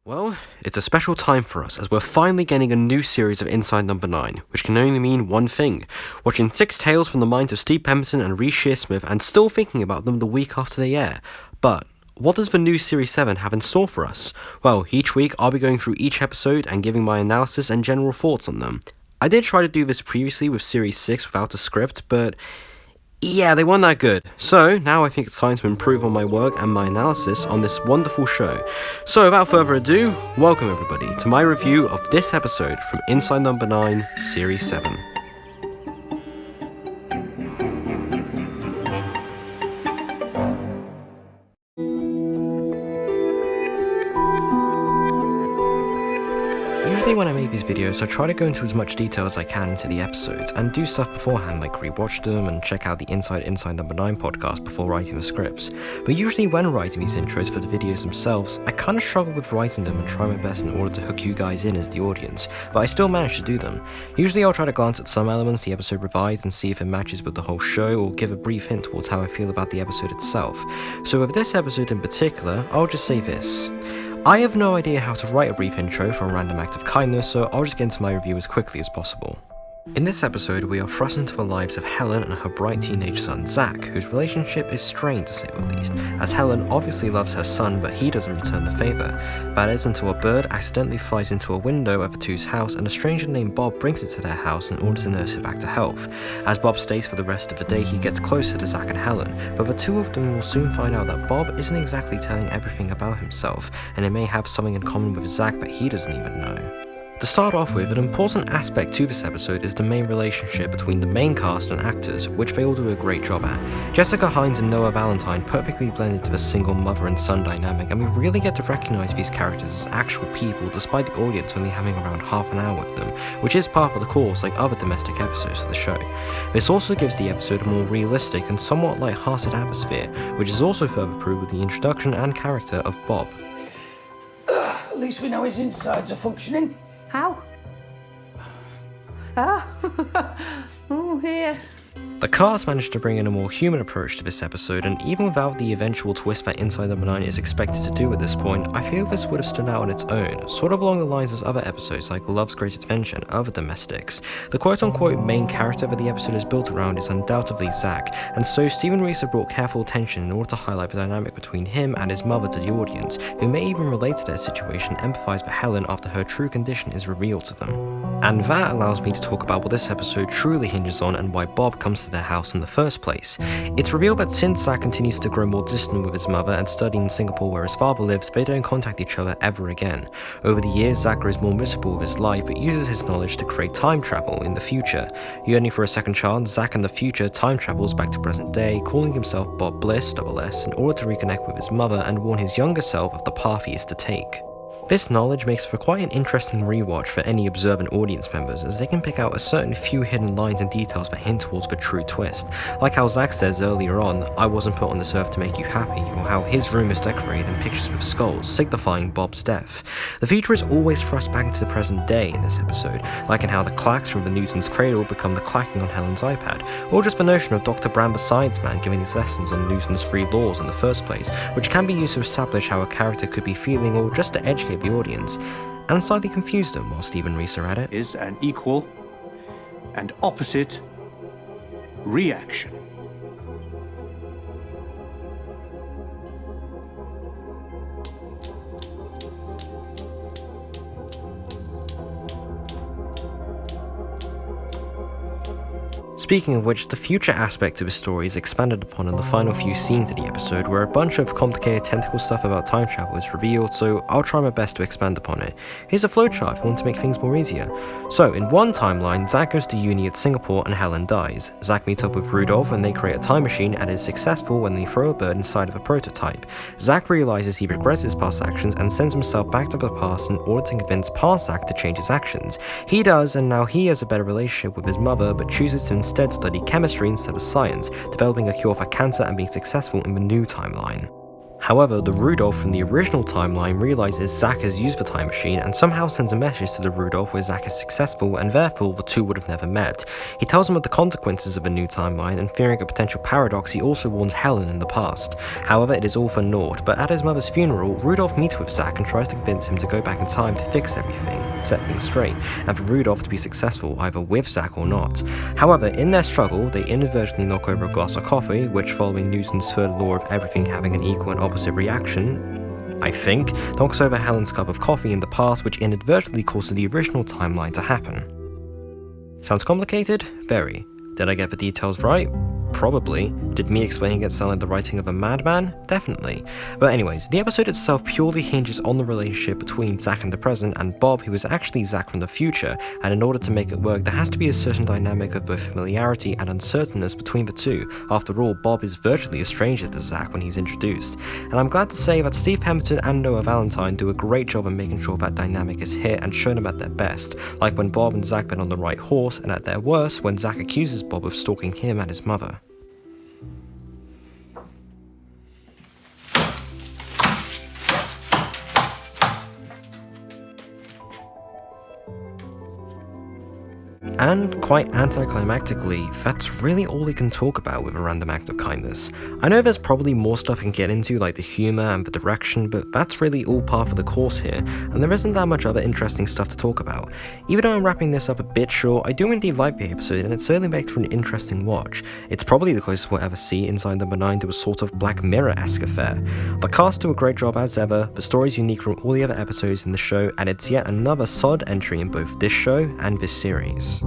Well, it's a special time for us as we're finally getting a new series of Inside Number 9, which can only mean one thing: watching 6 tales from the minds of Steve Pemberton and Reece Shearsmith and still thinking about them the week after they air. But what does the new Series 7 have in store for us? Well, each week I'll be going through each episode and giving my analysis and general thoughts on them. I did try to do this previously with Series 6 without a script, but yeah, they weren't that good. So now I think it's time to improve on my work and my analysis on this wonderful show. So without further ado, welcome everybody to my review of this episode from Inside Number 9, Series 7. Usually when I make these videos, I try to go into as much detail as I can into the episodes, and do stuff beforehand like rewatch them and check out the Inside Number 9 podcast before writing the scripts. But usually when writing these intros for the videos themselves, I kinda struggle with writing them and try my best in order to hook you guys in as the audience, but I still manage to do them. Usually I'll try to glance at some elements the episode provides and see if it matches with the whole show, or give a brief hint towards how I feel about the episode itself. So with this episode in particular, I'll just say this: I have no idea how to write a brief intro for a random act of kindness, so I'll just get into my review as quickly as possible. In this episode, we are thrust into the lives of Helen and her bright teenage son Zach, whose relationship is strained to say the least, as Helen obviously loves her son but he doesn't return the favour. That is until a bird accidentally flies into a window of the two's house and a stranger named Bob brings it to their house in order to nurse it back to health. As Bob stays for the rest of the day, he gets closer to Zach and Helen, but the two of them will soon find out that Bob isn't exactly telling everything about himself, and it may have something in common with Zach that he doesn't even know. To start off with, an important aspect to this episode is the main relationship between the main cast and actors, which they all do a great job at. Jessica Hines and Noah Valentine perfectly blend into the single mother and son dynamic, and we really get to recognise these characters as actual people despite the audience only having around half an hour with them, which is par for the course like other domestic episodes of the show. This also gives the episode a more realistic and somewhat light-hearted atmosphere, which is also further proved with the introduction and character of Bob. At least we know his insides are functioning. How? Oh, here. The cast managed to bring in a more human approach to this episode, and even without the eventual twist that Inside Number 9 is expected to do at this point, I feel this would have stood out on its own, sort of along the lines of other episodes like Love's Great Adventure and other domestics. The quote-unquote main character that the episode is built around is undoubtedly Zach, and so Stephen Reece brought careful attention in order to highlight the dynamic between him and his mother to the audience, who may even relate to their situation and empathise for Helen after her true condition is revealed to them. And that allows me to talk about what this episode truly hinges on and why Bob comes to their house in the first place. It's revealed that since Zach continues to grow more distant with his mother and studying in Singapore where his father lives, they don't contact each other ever again. Over the years, Zach grows more miserable with his life but uses his knowledge to create time travel in the future. Yearning for a second chance, Zach in the future time travels back to present day, calling himself Bob Bliss, SS, in order to reconnect with his mother and warn his younger self of the path he is to take. This knowledge makes for quite an interesting rewatch for any observant audience members, as they can pick out a certain few hidden lines and details that hint towards the true twist, like how Zach says earlier on, "I wasn't put on this earth to make you happy," or how his room is decorated in pictures with skulls, signifying Bob's death. The future is always thrust back into the present day in this episode, like in how the clacks from the Newton's cradle become the clacking on Helen's iPad, or just the notion of Dr. Brown the Science Man giving these lessons on Newton's 3 laws in the first place, which can be used to establish how a character could be feeling or just to educate the audience, and slightly confuse them while Stephen Reece are at it. Is an equal and opposite reaction. Speaking of which, the future aspect of the story is expanded upon in the final few scenes of the episode, where a bunch of complicated tentacle stuff about time travel is revealed, so I'll try my best to expand upon it. Here's a flowchart if you want to make things more easier. So, in one timeline, Zach goes to uni at Singapore and Helen dies. Zach meets up with Rudolph and they create a time machine and is successful when they throw a bird inside of a prototype. Zach realizes he regrets his past actions and sends himself back to the past in order to convince past Zach to change his actions. He does, and now he has a better relationship with his mother, but chooses to instead study chemistry instead of science, developing a cure for cancer and being successful in the new timeline. However, the Rudolph from the original timeline realizes Zack has used the time machine and somehow sends a message to the Rudolph where Zack is successful and therefore the two would have never met. He tells him of the consequences of a new timeline and fearing a potential paradox he also warns Helen in the past. However, it is all for naught, but at his mother's funeral, Rudolph meets with Zack and tries to convince him to go back in time to fix everything, set things straight, and for Rudolph to be successful either with Zack or not. However, in their struggle, they inadvertently knock over a glass of coffee, which following Newton's third law of everything having an equal and opposite reaction, I think, knocks over Helen's cup of coffee in the past, which inadvertently causes the original timeline to happen. Sounds complicated? Very. Did I get the details right? Probably. Did me explaining it sound like the writing of a madman? Definitely. But anyways, the episode itself purely hinges on the relationship between Zack in the present and Bob, who is actually Zack from the future, and in order to make it work, there has to be a certain dynamic of both familiarity and uncertainness between the two. After all, Bob is virtually a stranger to Zack when he's introduced. And I'm glad to say that Steve Pemberton and Noah Valentine do a great job of making sure that dynamic is hit and shown them at their best, like when Bob and Zack bet on the right horse, and at their worst, when Zack accuses Bob of stalking him and his mother. And, quite anticlimactically, that's really all they can talk about with a random act of kindness. I know there's probably more stuff I can get into, like the humour and the direction, but that's really all part of the course here, and there isn't that much other interesting stuff to talk about. Even though I'm wrapping this up a bit short, I do indeed like the episode, and it certainly makes for an interesting watch. It's probably the closest we'll ever see Inside Number 9 to a sort of Black Mirror-esque affair. The cast do a great job as ever, the story's unique from all the other episodes in the show, and it's yet another solid entry in both this show and this series.